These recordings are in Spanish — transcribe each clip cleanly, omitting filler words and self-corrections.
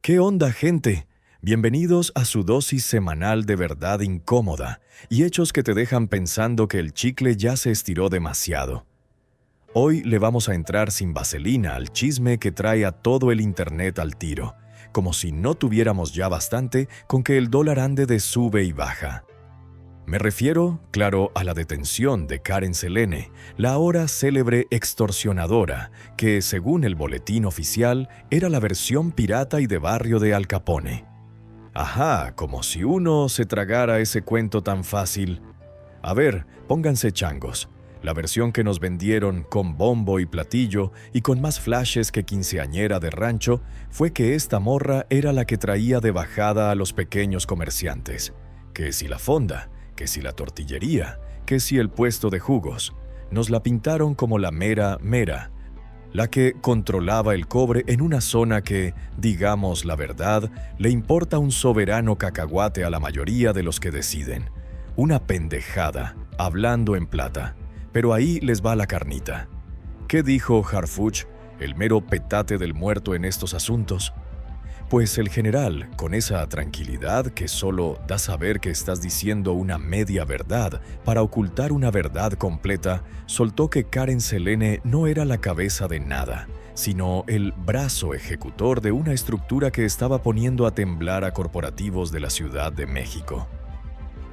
¿Qué onda, gente? Bienvenidos a su dosis semanal de verdad incómoda y hechos que te dejan pensando que el chicle ya se estiró demasiado. Hoy le vamos a entrar sin vaselina al chisme que trae a todo el internet al tiro, como si no tuviéramos ya bastante con que el dólar ande de sube y baja. Me refiero, claro, a la detención de Karen Selene, la ahora célebre extorsionadora, que, según el boletín oficial, era la versión pirata y de barrio de Al Capone. Ajá, como si uno se tragara ese cuento tan fácil. A ver, pónganse changos. La versión que nos vendieron con bombo y platillo y con más flashes que quinceañera de rancho fue que esta morra era la que traía de bajada a los pequeños comerciantes. Que si la fonda, que si la tortillería, que si el puesto de jugos. Nos la pintaron como la mera, la que controlaba el cobre en una zona que, digamos la verdad, le importa un soberano cacahuate a la mayoría de los que deciden. Una pendejada, hablando en plata. Pero ahí les va la carnita. ¿Qué dijo Harfuch, el mero petate del muerto en estos asuntos? Pues el general, con esa tranquilidad que solo da saber que estás diciendo una media verdad para ocultar una verdad completa, soltó que Karen Selene no era la cabeza de nada, sino el brazo ejecutor de una estructura que estaba poniendo a temblar a corporativos de la Ciudad de México.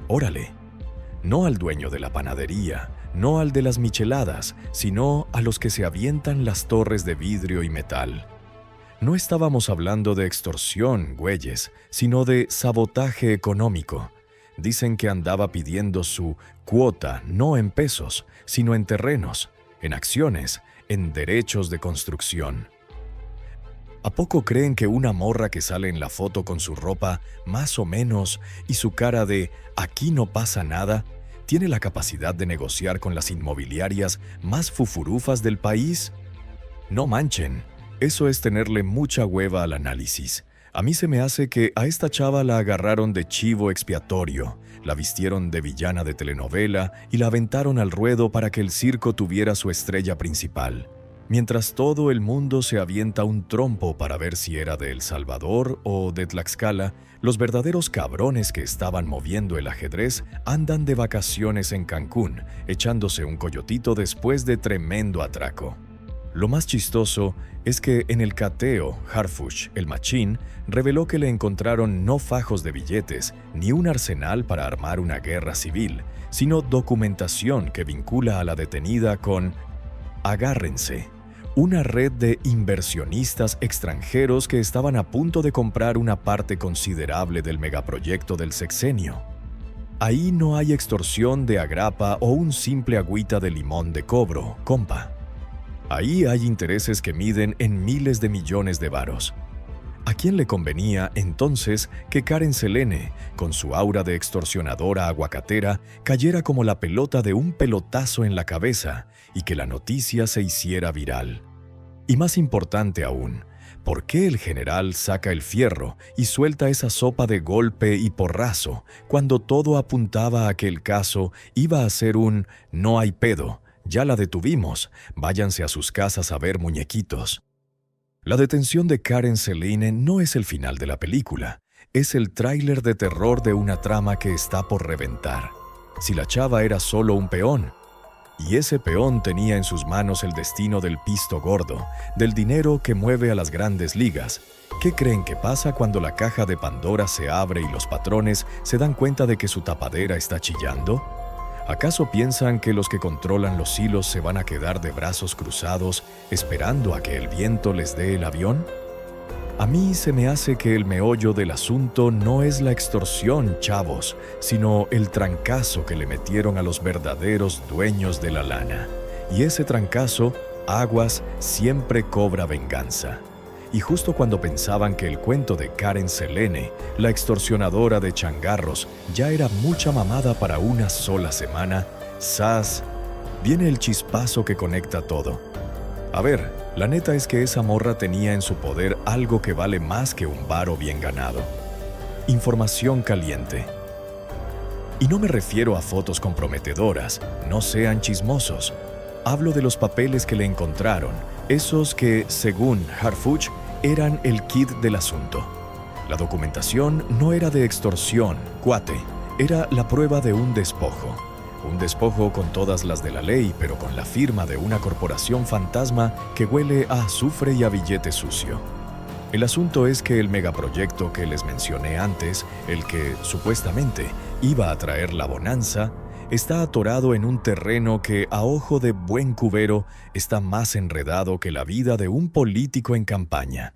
Órale, no al dueño de la panadería, no al de las micheladas, sino a los que se avientan las torres de vidrio y metal. No estábamos hablando de extorsión, güeyes, sino de sabotaje económico. Dicen que andaba pidiendo su cuota no en pesos, sino en terrenos, en acciones, en derechos de construcción. ¿A poco creen que una morra que sale en la foto con su ropa más o menos y su cara de «aquí no pasa nada» tiene la capacidad de negociar con las inmobiliarias más fufurufas del país? No manchen. Eso es tenerle mucha hueva al análisis. A mí se me hace que a esta chava la agarraron de chivo expiatorio, la vistieron de villana de telenovela y la aventaron al ruedo para que el circo tuviera su estrella principal. Mientras todo el mundo se avienta un trompo para ver si era de El Salvador o de Tlaxcala, los verdaderos cabrones que estaban moviendo el ajedrez andan de vacaciones en Cancún, echándose un coyotito después de tremendo atraco. Lo más chistoso es que en el cateo, Harfuch, el machín, reveló que le encontraron no fajos de billetes ni un arsenal para armar una guerra civil, sino documentación que vincula a la detenida con, agárrense, una red de inversionistas extranjeros que estaban a punto de comprar una parte considerable del megaproyecto del sexenio. Ahí no hay extorsión de agrapa o un simple agüita de limón de cobro, compa. Ahí hay intereses que miden en miles de millones de varos. ¿A quién le convenía, entonces, que Karen Selene, con su aura de extorsionadora aguacatera, cayera como la pelota de un pelotazo en la cabeza y que la noticia se hiciera viral? Y más importante aún, ¿por qué el general saca el fierro y suelta esa sopa de golpe y porrazo cuando todo apuntaba a que el caso iba a ser un «no hay pedo»? Ya la detuvimos, váyanse a sus casas a ver muñequitos. La detención de Karen Selene no es el final de la película, es el tráiler de terror de una trama que está por reventar. Si la chava era solo un peón, y ese peón tenía en sus manos el destino del pisto gordo, del dinero que mueve a las grandes ligas, ¿qué creen que pasa cuando la caja de Pandora se abre y los patrones se dan cuenta de que su tapadera está chillando? ¿Acaso piensan que los que controlan los hilos se van a quedar de brazos cruzados esperando a que el viento les dé el avión? A mí se me hace que el meollo del asunto no es la extorsión, chavos, sino el trancazo que le metieron a los verdaderos dueños de la lana. Y ese trancazo, aguas, siempre cobra venganza. Y justo cuando pensaban que el cuento de Karen Selene, la extorsionadora de changarros, ya era mucha mamada para una sola semana, ¡zas!, viene el chispazo que conecta todo. A ver, la neta es que esa morra tenía en su poder algo que vale más que un varo bien ganado. Información caliente. Y no me refiero a fotos comprometedoras, no sean chismosos. Hablo de los papeles que le encontraron, esos que, según Harfuch, eran el kit del asunto. La documentación no era de extorsión, cuate, era la prueba de un despojo. Un despojo con todas las de la ley, pero con la firma de una corporación fantasma que huele a azufre y a billete sucio. El asunto es que el megaproyecto que les mencioné antes, el que, supuestamente, iba a traer la bonanza, está atorado en un terreno que, a ojo de buen cubero, está más enredado que la vida de un político en campaña.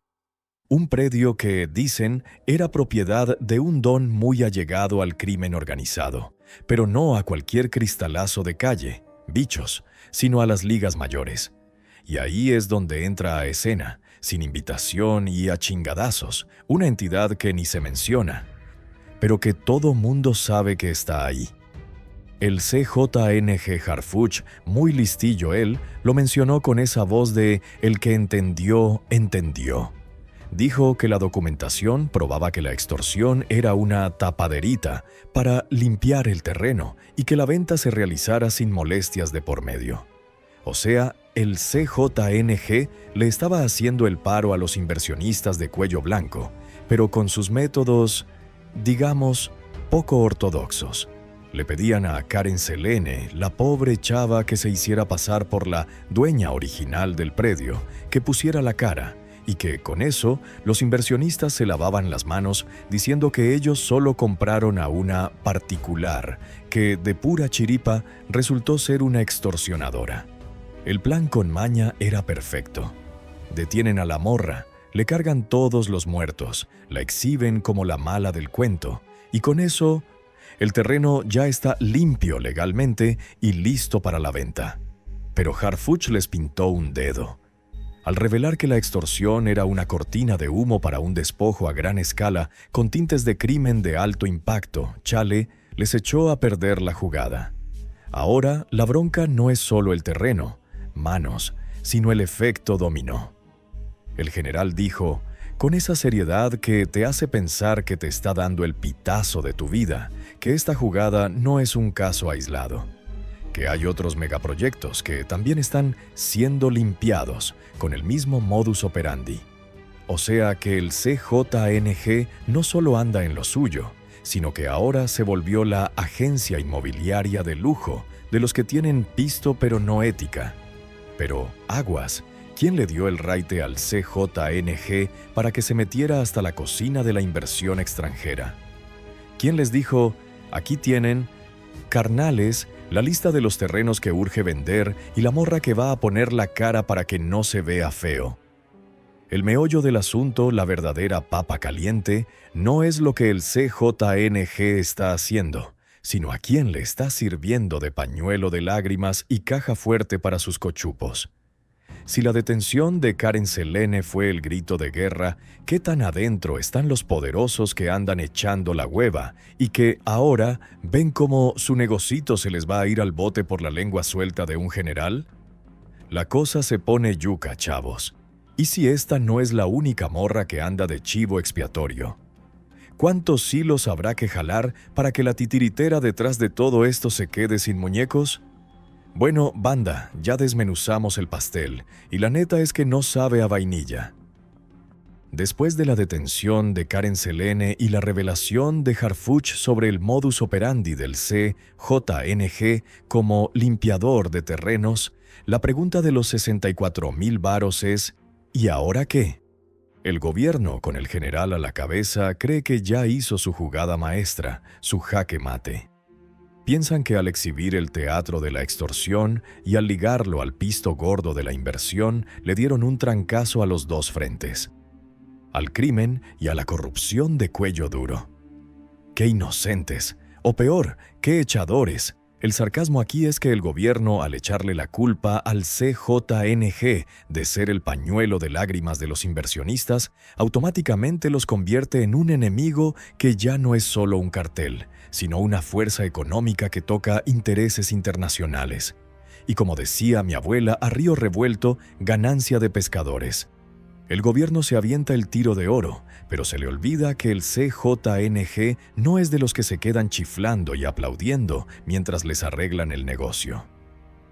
Un predio que, dicen, era propiedad de un don muy allegado al crimen organizado, pero no a cualquier cristalazo de calle, bichos, sino a las ligas mayores. Y ahí es donde entra a escena, sin invitación y a chingadazos, una entidad que ni se menciona, pero que todo mundo sabe que está ahí. El CJNG Harfuch, muy listillo él, lo mencionó con esa voz de «el que entendió, entendió». Dijo que la documentación probaba que la extorsión era una tapaderita para limpiar el terreno y que la venta se realizara sin molestias de por medio. O sea, el CJNG le estaba haciendo el paro a los inversionistas de cuello blanco, pero con sus métodos, digamos, poco ortodoxos. Le pedían a Karen Selene, la pobre chava que se hiciera pasar por la dueña original del predio, que pusiera la cara, y que, con eso, los inversionistas se lavaban las manos diciendo que ellos solo compraron a una particular, que de pura chiripa resultó ser una extorsionadora. El plan con maña era perfecto. Detienen a la morra, le cargan todos los muertos, la exhiben como la mala del cuento, y con eso, el terreno ya está limpio legalmente y listo para la venta. Pero Harfuch les pintó un dedo. Al revelar que la extorsión era una cortina de humo para un despojo a gran escala con tintes de crimen de alto impacto, Chale les echó a perder la jugada. Ahora, la bronca no es solo el terreno, manos, sino el efecto dominó. El general dijo, con esa seriedad que te hace pensar que te está dando el pitazo de tu vida, que esta jugada no es un caso aislado, que hay otros megaproyectos que también están siendo limpiados con el mismo modus operandi. O sea que el CJNG no solo anda en lo suyo, sino que ahora se volvió la agencia inmobiliaria de lujo de los que tienen pisto pero no ética. Pero, aguas, ¿quién le dio el raite al CJNG para que se metiera hasta la cocina de la inversión extranjera? ¿Quién les dijo, aquí tienen, carnales, la lista de los terrenos que urge vender y la morra que va a poner la cara para que no se vea feo? El meollo del asunto, la verdadera papa caliente, no es lo que el CJNG está haciendo, sino a quién le está sirviendo de pañuelo de lágrimas y caja fuerte para sus cochupos. Si la detención de Karen Selene fue el grito de guerra, ¿qué tan adentro están los poderosos que andan echando la hueva y que ahora ven cómo su negocito se les va a ir al bote por la lengua suelta de un general? La cosa se pone yuca, chavos. ¿Y si esta no es la única morra que anda de chivo expiatorio? ¿Cuántos hilos habrá que jalar para que la titiritera detrás de todo esto se quede sin muñecos? Bueno, banda, ya desmenuzamos el pastel, y la neta es que no sabe a vainilla. Después de la detención de Karen Selene y la revelación de Harfuch sobre el modus operandi del CJNG como limpiador de terrenos, la pregunta de los 64,000 varos es, ¿y ahora qué? El gobierno, con el general a la cabeza, cree que ya hizo su jugada maestra, su jaque mate. Piensan que al exhibir el teatro de la extorsión y al ligarlo al pisto gordo de la inversión, le dieron un trancazo a los dos frentes, al crimen y a la corrupción de cuello duro. ¡Qué inocentes! O peor, ¡qué echadores! El sarcasmo aquí es que el gobierno, al echarle la culpa al CJNG de ser el pañuelo de lágrimas de los inversionistas, automáticamente los convierte en un enemigo que ya no es solo un cartel, sino una fuerza económica que toca intereses internacionales. Y como decía mi abuela, a río revuelto, ganancia de pescadores. El gobierno se avienta el tiro de oro, pero se le olvida que el CJNG no es de los que se quedan chiflando y aplaudiendo mientras les arreglan el negocio.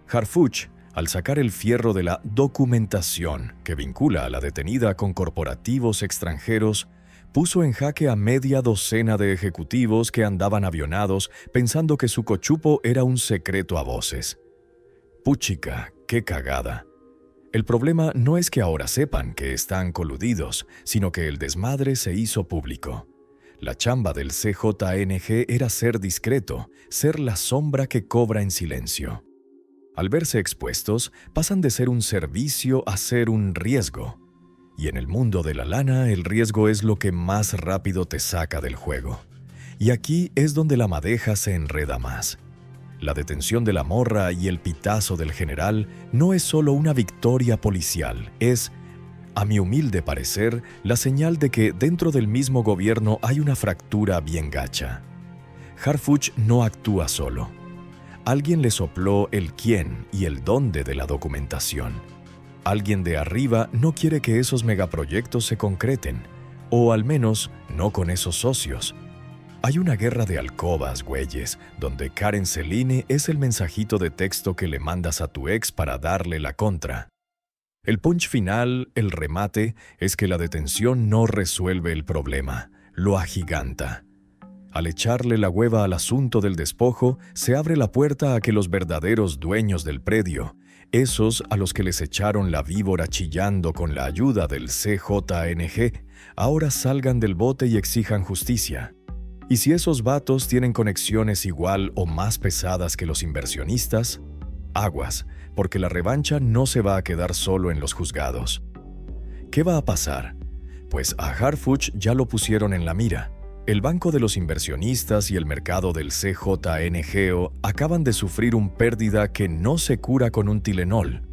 Harfuch, al sacar el fierro de la documentación que vincula a la detenida con corporativos extranjeros, puso en jaque a media docena de ejecutivos que andaban avionados pensando que su cochupo era un secreto a voces. Puchica, qué cagada. El problema no es que ahora sepan que están coludidos, sino que el desmadre se hizo público. La chamba del CJNG era ser discreto, ser la sombra que cobra en silencio. Al verse expuestos, pasan de ser un servicio a ser un riesgo. Y en el mundo de la lana, el riesgo es lo que más rápido te saca del juego. Y aquí es donde la madeja se enreda más. La detención de la morra y el pitazo del general no es solo una victoria policial, es, a mi humilde parecer, la señal de que dentro del mismo gobierno hay una fractura bien gacha. Harfuch no actúa solo. Alguien le sopló el quién y el dónde de la documentación. Alguien de arriba no quiere que esos megaproyectos se concreten, o al menos no con esos socios. Hay una guerra de alcobas, güeyes, donde Karen Celine es el mensajito de texto que le mandas a tu ex para darle la contra. El punch final, el remate, es que la detención no resuelve el problema, lo agiganta. Al echarle la hueva al asunto del despojo, se abre la puerta a que los verdaderos dueños del predio, esos a los que les echaron la víbora chillando con la ayuda del CJNG, ahora salgan del bote y exijan justicia. Y si esos vatos tienen conexiones igual o más pesadas que los inversionistas, aguas, porque la revancha no se va a quedar solo en los juzgados. ¿Qué va a pasar? Pues a Harfuch ya lo pusieron en la mira. El banco de los inversionistas y el mercado del CJNGO acaban de sufrir una pérdida que no se cura con un Tylenol.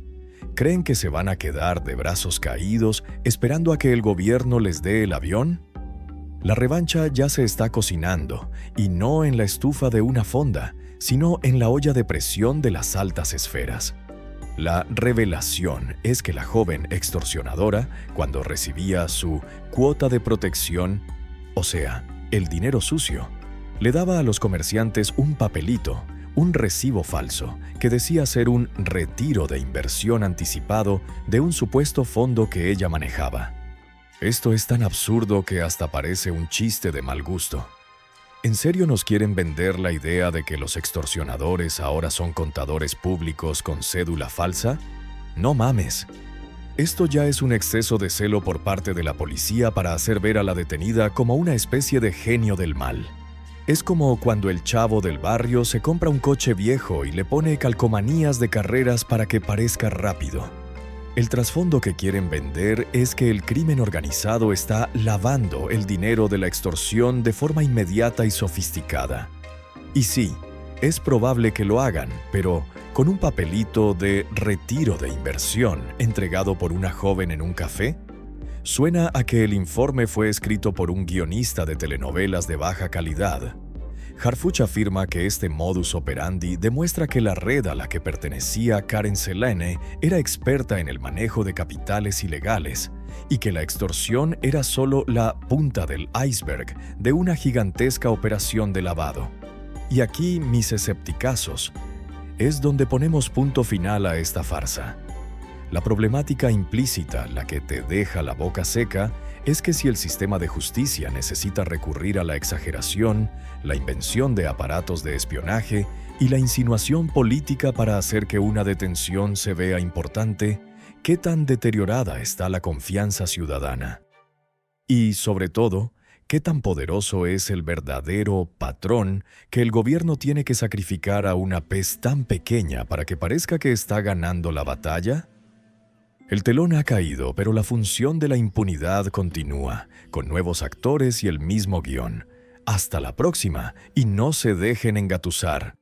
¿Creen que se van a quedar de brazos caídos esperando a que el gobierno les dé el avión? La revancha ya se está cocinando, y no en la estufa de una fonda, sino en la olla de presión de las altas esferas. La revelación es que la joven extorsionadora, cuando recibía su cuota de protección, o sea, el dinero sucio, le daba a los comerciantes un papelito, un recibo falso, que decía ser un retiro de inversión anticipado de un supuesto fondo que ella manejaba. Esto es tan absurdo que hasta parece un chiste de mal gusto. ¿En serio nos quieren vender la idea de que los extorsionadores ahora son contadores públicos con cédula falsa? No mames. Esto ya es un exceso de celo por parte de la policía para hacer ver a la detenida como una especie de genio del mal. Es como cuando el chavo del barrio se compra un coche viejo y le pone calcomanías de carreras para que parezca rápido. El trasfondo que quieren vender es que el crimen organizado está lavando el dinero de la extorsión de forma inmediata y sofisticada. Y sí, es probable que lo hagan, pero con un papelito de retiro de inversión entregado por una joven en un café, suena a que el informe fue escrito por un guionista de telenovelas de baja calidad. Harfuch afirma que este modus operandi demuestra que la red a la que pertenecía Karen Celine era experta en el manejo de capitales ilegales y que la extorsión era solo la punta del iceberg de una gigantesca operación de lavado. Y aquí, mis escepticazos, es donde ponemos punto final a esta farsa. La problemática implícita, la que te deja la boca seca, es que si el sistema de justicia necesita recurrir a la exageración, la invención de aparatos de espionaje y la insinuación política para hacer que una detención se vea importante, ¿qué tan deteriorada está la confianza ciudadana? Y, sobre todo, ¿qué tan poderoso es el verdadero patrón que el gobierno tiene que sacrificar a una pez tan pequeña para que parezca que está ganando la batalla? El telón ha caído, pero la función de la impunidad continúa, con nuevos actores y el mismo guión. Hasta la próxima, y no se dejen engatusar.